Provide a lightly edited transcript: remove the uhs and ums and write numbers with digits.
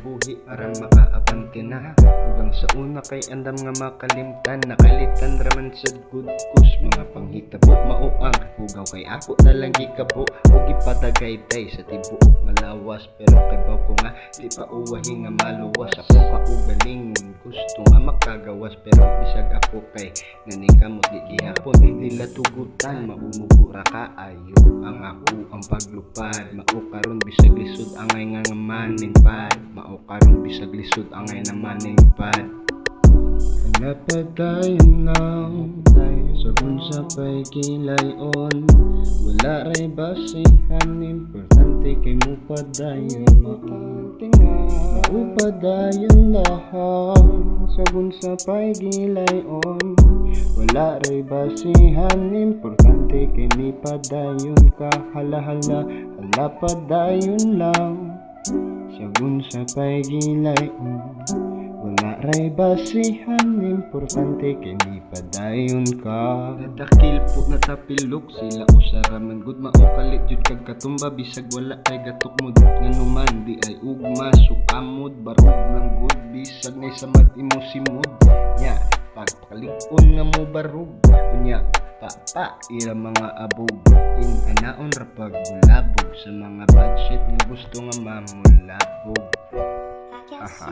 buhi para makaabante na. Hanggang sa una kay andam nga makalimtan, nakalitan raman sa good kus. Mga panghitabo mauang hugaw kay ako nalang gikabo. Huwag ipadagay day sa tibuok nga lawas, pero kay baw ko nga di pa uwahi nga maluwas. Ako kaugaling gusto nga makagawas, pero bisag ako kay nanikamot di gihapon. Dila tugutan maumubura kaayo ang ako ang paglupad. Maukaron bisag lisod angay nga maning pad. Maukaron bisag lisod angay na maning pad. Napadayon lang sagun sa pay kilayon. Wala ray basihan, importante kay mo padayon. Maupadayon lahat sagun sa pay gilayon. Wala ray basihan, importante kay ni padayon ka. Hala padayon lang sagun sa pay gilayon. Wala ray basihan, importante kay ni padayon ka. Nadakil po natapilok sila usaraman good. Maukalit jud kag katumba bisag wala ay gatok mo nganuman. Di ay ugma sukamod barog lang good bisag nay samad imo simod. Nya pagpalikon nga mo barog unya pa ira mga abog. In anaon ra pagbulabog sa mga bad shit nga gusto nga mamulabog. Aha.